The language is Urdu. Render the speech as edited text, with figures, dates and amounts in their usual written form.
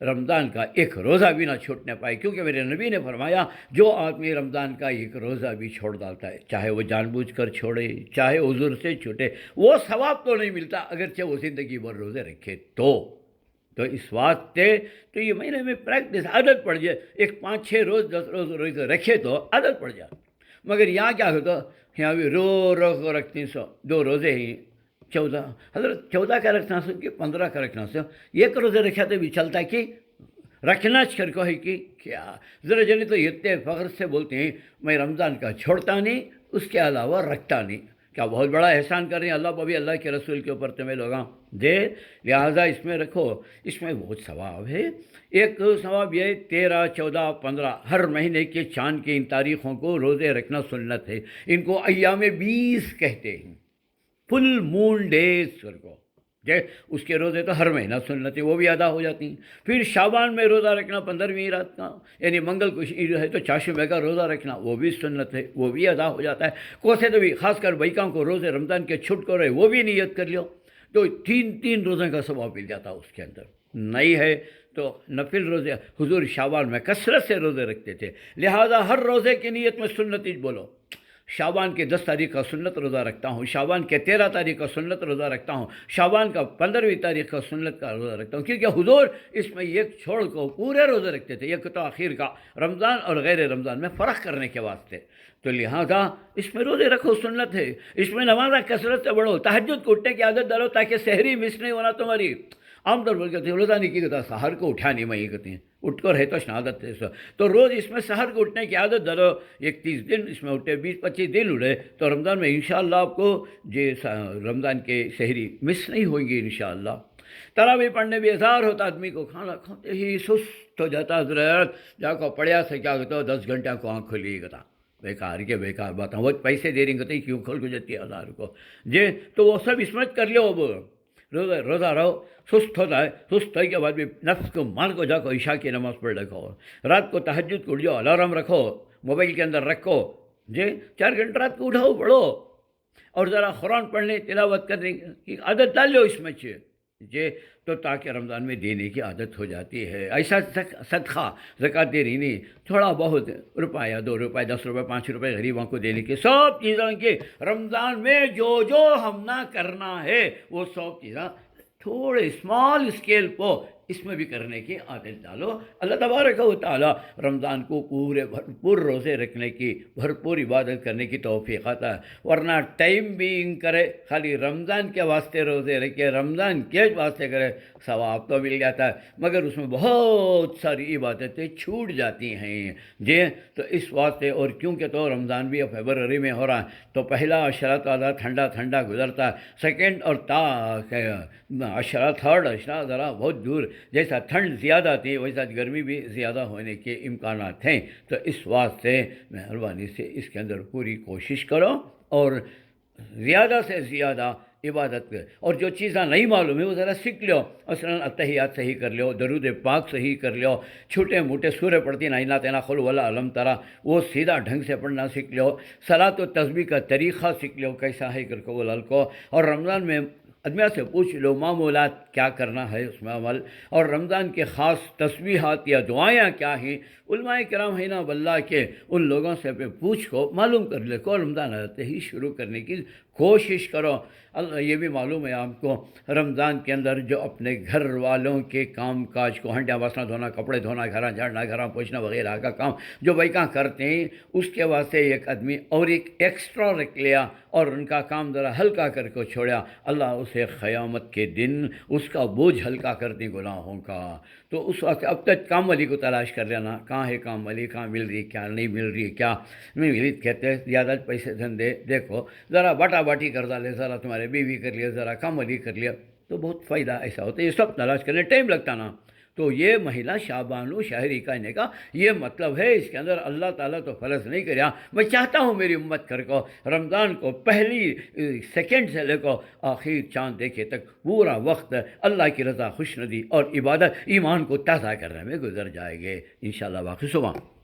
رمضان کا ایک روزہ بھی نہ چھوٹنے پائے، کیونکہ میرے نبی نے فرمایا جو آدمی رمضان کا ایک روزہ بھی چھوڑ ڈالتا ہے، چاہے وہ جان بوجھ کر چھوڑے چاہے عذر سے چھوٹے، وہ ثواب تو نہیں ملتا اگرچہ وہ زندگی بھر روزے رکھے تو اس واسطے تو یہ مہینے میں پریکٹس عادت پڑ جائے، ایک 5-6 روز 10 روز روزے رکھے تو عادت پڑ جائے۔ مگر یہاں کیا ہوتا، یہاں بھی رو کو رکھتے 2 روزے ہی 14 حضرت 14 کا رکھنا سو کہ 15 کا رکھنا سو، ایک روزے رکھا تو بھی چلتا کہ رکھنا چکر کو ہے کہ کیا ذرا جنے تو اتنے فخر سے بولتے ہیں میں رمضان کا چھوڑتا نہیں اس کے علاوہ رکھتا نہیں، کیا بہت بڑا احسان کر رہے ہیں اللہ پہ بھی، اللہ کے رسول کے اوپر تمہیں لوگاں دے، لہٰذا اس میں رکھو، اس میں بہت ثواب ہے۔ ایک ثواب یہ 13 14 15 ہر مہینے کے چاند کی ان تاریخوں کو روزے رکھنا سنت ہے، ان کو ایام 20 کہتے ہیں، فل مون ڈیز کو، اس کے روزے تو ہر مہینہ سنت ہے وہ بھی ادا ہو جاتی ہیں۔ پھر شعبان میں روزہ رکھنا 15ویں رات کا، یعنی منگل کو ہے تو چاشمے کا روزہ رکھنا وہ بھی سنت ہے، وہ بھی ادا ہو جاتا ہے۔ کوسے تو بھی خاص کر بھائیکاں کو روزے رمضان کے چھٹ کر رہے وہ بھی نیت کر لیو تو 3 روزے کا ثواب مل جاتا اس کے اندر۔ نہیں ہے تو نفل روزے حضور شعبان میں کثرت سے روزے رکھتے تھے، لہذا ہر روزے کی نیت میں سنت ہی بولو، شعبان کے 10 تاریخ کا سنت روزہ رکھتا ہوں، شعبان کے 13 تاریخ کا سنت روزہ رکھتا ہوں، شعبان کا 15ویں تاریخ کا سنت کا روزہ رکھتا ہوں، کیونکہ حضور اس میں ایک چھوڑ کو پورے روزے رکھتے تھے، ایک تو آخر کا رمضان اور غیر رمضان میں فرق کرنے کے واسطے، تو لہذا اس میں روزے رکھو سنت ہے، اس میں نمازہ کثرت سے بڑھو، تہجد کو اٹھنے کی عادت ڈالو تاکہ سحری مس نہیں ہونا تمہاری۔ عام طور پر کہتے ہیں روزہ نہیں کی کہتا سحر کو اٹھا نہیں میں یہ کہتے ہیں اٹھ کر ہے تو شہادت ہے تو روز اس میں سحر کو اٹھنے کی عادت ڈالو، 31 دن اس میں اٹھے، 20-25 دن اٹھے تو رمضان میں انشاءاللہ آپ کو رمضان کے سحری مس نہیں ہوئیں گی انشاءاللہ۔ تراویح پڑھنے بھی ہزار ہوتا آدمی کو، کھانا کھاتے ہی سست ہو جاتا حضرت، جا کو پڑھیا سے کیا کہتا 10 گھنٹہ کو آنکھ کھولی کہتا بیکار کے بیکار بات، وہ پیسے دے رہی کہتے کیوں کھول کو جاتی ہے 1000 کو جی، تو وہ سب اسمت کر لو، اب روزہ رہو، سست ہوتا ہے، سست ہونے کے بعد بھی نفس کو مان کو جا کو عشاء کی نماز پڑھ رکھو، رات کو تہجد کو اٹھ جاؤ، الارم رکھو موبائل کے اندر رکھو جی، 4 گھنٹہ رات کو اٹھاؤ پڑھو، اور ذرا قرآن پڑھنے تلاوت کرنے کی عادت ڈال لو اس میں جی، تو تاکہ رمضان میں دینے کی عادت ہو جاتی ہے۔ ایسا صدقہ زکوٰۃ دے رہی نہیں، تھوڑا بہت روپیہ 2 روپے 10 روپے 5 روپے غریبوں کو دینے کی، سب چیزوں کے رمضان میں جو ہم نہ کرنا ہے وہ سب چیزیں تھوڑے اسمال اسکیل پہ اس میں بھی کرنے کی عادت ڈالو۔ اللہ تبارک و تعالی رمضان کو پورے بھرپور روزے رکھنے کی، بھرپور عبادت کرنے کی توفیق عطا ہے، ورنہ ٹائم بینگ کرے خالی رمضان کے واسطے روزے رکھے، رمضان کے واسطے کرے، ثواب تو مل جاتا ہے مگر اس میں بہت ساری عبادتیں چھوٹ جاتی ہیں جی، تو اس واسطے، اور کیونکہ تو رمضان بھی فیبرری میں ہو رہا ہے تو پہلا عشرہ تو ٹھنڈا ٹھنڈا گزرتا ہے، سیکنڈ اور عشرہ تھرڈ عشرہ ذرا بہت دور، جیسا ٹھنڈ زیادہ تھی ویسا گرمی بھی زیادہ ہونے کے امکانات ہیں، تو اس واسطے مہربانی سے اس کے اندر پوری کوشش کرو اور زیادہ سے زیادہ عبادت کر، اور جو چیزیں نہیں معلوم ہے وہ ذرا سیکھ لو، مثلاً التحیات صحیح کر لو، درود پاک صحیح کر لو، چھوٹے موٹے سورہ پڑھتی نا انا تینا قل ولا علم ترا وہ سیدھا ڈھنگ سے پڑھنا سیکھ لو، صلاۃ و تسبیح کا طریقہ سیکھ لو کیسا ہے کر کو لال کو، اور رمضان میں آدمی سے پوچھ لو معمولات کیا کرنا ہے اس میں عمل، اور رمضان کے خاص تسبیحات یا دعائیں کیا ہیں، علماء کرام ہیں نا واللہ کے ان لوگوں سے پہ پوچھ کو معلوم کر لے کو، رمضان آتے ہی شروع کرنے کی کوشش کرو۔ اللہ یہ بھی معلوم ہے آپ کو رمضان کے اندر جو اپنے گھر والوں کے کام کاج کو، ہنڈیا باسنا دھونا، کپڑے دھونا، گھراں جھاڑنا، گھراں پوچھنا وغیرہ کا کام جو بھائیکاں کرتے ہیں، اس کے واسطے ایک آدمی اور ایک ایکسٹرا رکھ لیا اور ان کا کام ذرا ہلکا کر کے چھوڑا، اللہ اسے قیامت کے دن اس کا بوجھ ہلکا کر دیں گناہوں کا۔ تو اس واسطے اب تک کام والی کو تلاش کر لینا، کہاں ہے کام والی، کہاں مل رہی، کیا نہیں مل رہی، کیا نہیں مل رہی، کہتے ہیں زیادہ پیسے دھندے دیکھو، ذرا باٹا باٹی کر ڈالے، ذرا تمہارے بیوی کر لیا، ذرا کام والی کر لیا تو بہت فائدہ ایسا ہوتا ہے، یہ سب تلاش کرنے ٹائم لگتا نا، تو یہ مہینہ شعبان و شہری کہنے کا یہ مطلب ہے، اس کے اندر اللہ تعالیٰ تو فرض نہیں کریا، میں چاہتا ہوں میری امت کر کو رمضان کو پہلی سیکنڈ سے لے کو آخر چاند دیکھے تک پورا وقت اللہ کی رضا خوشنودی اور عبادت ایمان کو تازہ کرنے میں گزر جائے گے انشاءاللہ۔ باقی صبح